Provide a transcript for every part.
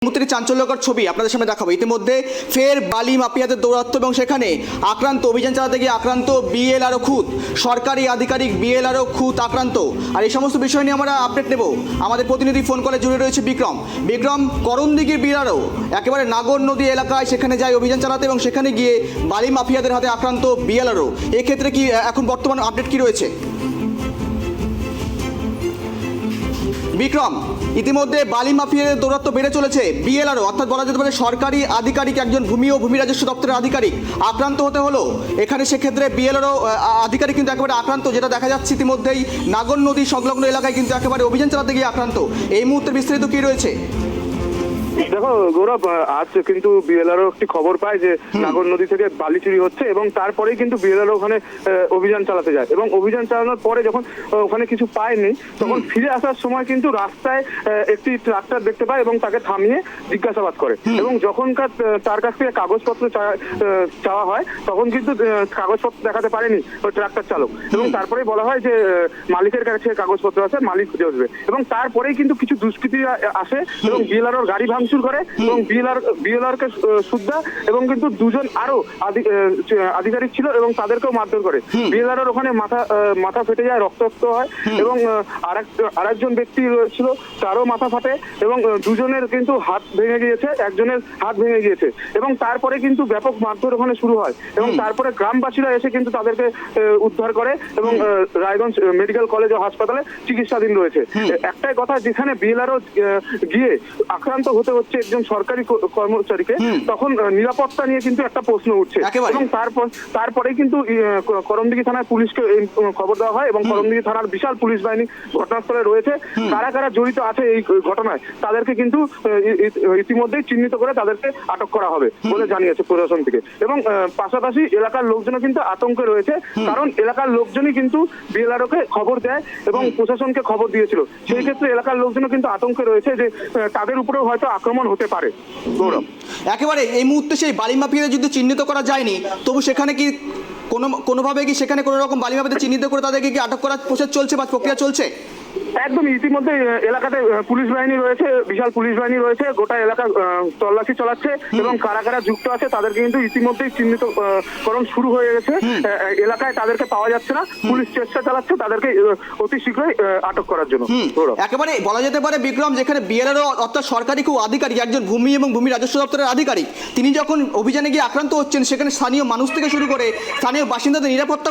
মুহূর্তে চাঞ্চল্যকর ছবি আপনাদের সামনে দেখাবো। ইতিমধ্যে ফের বালি মাফিয়াদের দৌরাত্ম্য এবং সেখানে আক্রান্ত অভিযান চালাতে গিয়ে আক্রান্ত বিএলআরও খুদ, সরকারি আধিকারিক বিএলআরও খুদ আক্রান্ত। আর এই সমস্ত বিষয় নিয়ে আমরা আপডেট নেব। আমাদের প্রতিনিধি ফোন কলে জুড়ে রয়েছে বিক্রম। করণদিঘির বিএলআরও একেবারে নাগর নদী এলাকায় সেখানে যায় অভিযান চালাতে এবং সেখানে গিয়ে বালি মাফিয়াদের হাতে আক্রান্ত বিএলআরও। এক্ষেত্রে কি এখন বর্তমান আপডেট কি রয়েছে বিক্রম? ইতিমধ্যে বালি মাফিয়াদের দৌরাত্ম্য বেড়ে চলেছে। বিএলআরও অর্থাৎ বলা যেতে পারে সরকারি আধিকারিক, একজন ভূমি ও ভূমি রাজস্ব দপ্তরের আধিকারিক আক্রান্ত হতে হলো এখানে। সেক্ষেত্রে বিএলআরও আধিকারিক কিন্তু একেবারে আক্রান্ত, যেটা দেখা যাচ্ছে ইতিমধ্যেই নাগর নদী সংলগ্ন এলাকায় কিন্তু একেবারে অভিযান চালাতে গিয়ে আক্রান্ত। এই মুহূর্তে বিস্তারিত কি রয়েছে? দেখো গৌরব, আজ কিন্তু বিএলআরও একটি খবর পায় যে নাগর নদী থেকে বালি চুরি হচ্ছে এবং তারপরেই কিন্তু বিএলআরও ওখানে অভিযান চালাতে যায় এবং অভিযান চালানোর পরে যখন ওখানে কিছু পায়নি তখন ফিরে আসার সময় কিন্তু রাস্তায় একটি ট্রাক্টর দেখতে পায় এবং তাকে থামিয়ে জিজ্ঞাসাবাদ করে এবং যখনকার তার কাছ থেকে কাগজপত্র চাওয়া হয় তখন কিন্তু কাগজপত্র দেখাতে পারেনি ওই ট্রাক্টর চালক এবং তারপরে বলা হয় যে মালিকের কাছে কাগজপত্র আছে, মালিক খুঁজে আসবে এবং তারপরেই কিন্তু কিছু দুষ্কৃতী আসে এবং বিএলআরওর গাড়ি ভাঙচুর করে এবং বিএলআরকে সুদ্ধা এবং কিন্তু দুজন আরো আধিকারিক ছিল এবং তাদেরকেও মারধর করে। বিএলআরওর ওখানে মাথা ফেটে যায়, রক্তাক্ত হয় এবং আরেকজন ব্যক্তি ছিল তারও মাথা ফাটে এবং দুজনের কিন্তু হাত ভেঙে গিয়েছে, একজনের হাত ভেঙে গিয়েছে এবং তারপরে কিন্তু ব্যাপক মারধর ওখানে শুরু হয় এবং তারপরে গ্রামবাসীরা এসে কিন্তু তাদেরকে উদ্ধার করে এবং রায়গঞ্জ মেডিকেল কলেজ ও হাসপাতালে চিকিৎসাধীন রয়েছে। একটাই কথা, যেখানে বিএলআরও গিয়ে আক্রান্ত হতে হচ্ছে একজন সরকারি কর্মচারীকে, তখন নিরাপত্তা নিয়ে কিন্তু একটা প্রশ্ন উঠছে এবং তারপরে কিন্তু করণদিঘি থানার পুলিশকে খবর দেওয়া হয় এবং করণদিঘি থানার বিশাল পুলিশ বাহিনী ঘটনাস্থলে রয়েছে। কারা কারা জড়িত আছে এই ঘটনায় তাদেরকে কিন্তু ইতিমধ্যেই চিহ্নিত করে তাদেরকে আটক করা হবে বলে জানিয়েছে প্রশাসন থেকে এবং পাশাপাশি এলাকার লোকজনও কিন্তু আতঙ্কে রয়েছে, কারণ এলাকার লোকজনই কিন্তু বিএলআরওকে খবর দেয় এবং প্রশাসনকে খবর দিয়েছিল। সেই ক্ষেত্রে এলাকার লোকজনও কিন্তু আতঙ্কে রয়েছে যে তাদের উপরেও হয়তো আক্রমণ হতে পারে। গৌরব, একেবারে এই মুহূর্তে সেই বালি মাফিয়াদের যদি চিহ্নিত করা যায়নি, তবু সেখানে কি কোনোভাবে কি সেখানে কোনো রকম বালি মাফিয়াদের চিহ্নিত করে তাদেরকে কি আটক করার প্রসেস চলছে বা প্রক্রিয়া চলছে? একদম ইতিমধ্যে এলাকাতে পুলিশ বাহিনী রয়েছে, বিশাল পুলিশ বাহিনী রয়েছে, গোটা এলাকা তল্লাশি চালাচ্ছে এবং কারা কারা যুক্ত আছে তাদেরকে কিন্তু ইতিমধ্যেই চিহ্নিতকরণ শুরু হয়ে গেছে। এলাকায় তাদেরকে পাওয়া যাচ্ছে না, পুলিশ চেষ্টা চালাচ্ছে তাদেরকে অতি শীঘ্রই আটক করার জন্য। একেবারে বলা যেতে পারে বিক্রম, যেখানে বিএলআরও অর্থাৎ সরকারি খুব আধিকারিক, একজন ভূমি এবং ভূমি রাজস্ব দপ্তরের আধিকারিক, তিনি যখন অভিযানে গিয়ে আক্রান্ত হচ্ছেন, সেখানে স্থানীয় মানুষ থেকে শুরু করে স্থানীয় বাসিন্দাদের নিরাপত্তা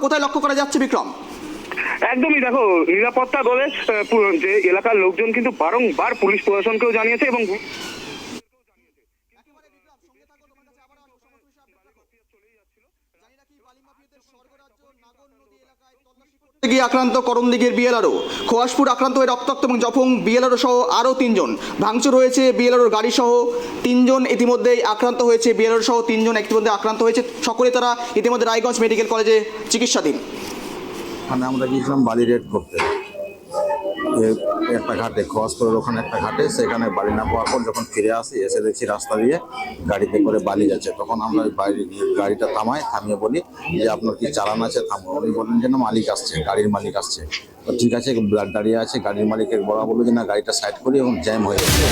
কোথায় লক্ষ্য করা যাচ্ছে বিক্রম? একদমই, দেখো নিরাপত্তা বলে যে এলাকার লোকজন কিন্তু বারংবার পুলিশ প্রশাসনকেও জানিয়েছে এবং আক্রান্ত করণদিঘির বিএলআরও, খোয়াসপুর আক্রান্ত হয়ে রক্তাক্ত এবং জখম বিএলআরও সহ আরও 3 জন। ভাঙচুর হয়েছে বিএলআরওর গাড়ি সহ 3 জন ইতিমধ্যেই আক্রান্ত হয়েছে, বিএলআরও সহ 3 জন ইতিমধ্যে আক্রান্ত হয়েছে। সকলে তারা ইতিমধ্যে রায়গঞ্জ মেডিকেল কলেজে চিকিৎসাধীন। মানে আমরা গিয়েছিলাম বালি রেড করতে একটা ঘাটে, খোয়াসপুরের ওখানে একটা ঘাটে, সেখানে বালি না পাওয়ার পর যখন ফিরে আসি, এসে দেখছি রাস্তা দিয়ে গাড়িতে করে বালি যাচ্ছে। তখন আমরা গাড়িটা থামিয়ে বলি যে আপনার কি চালান আছে, থামো। উনি বললেন যে না, মালিক আসছে, গাড়ির মালিক আসছে। তো ঠিক আছে, দাঁড়িয়ে আছে, গাড়ির মালিকের বলা বললো যে না, গাড়িটা সাইড করি এবং জ্যাম হয়ে গেছে।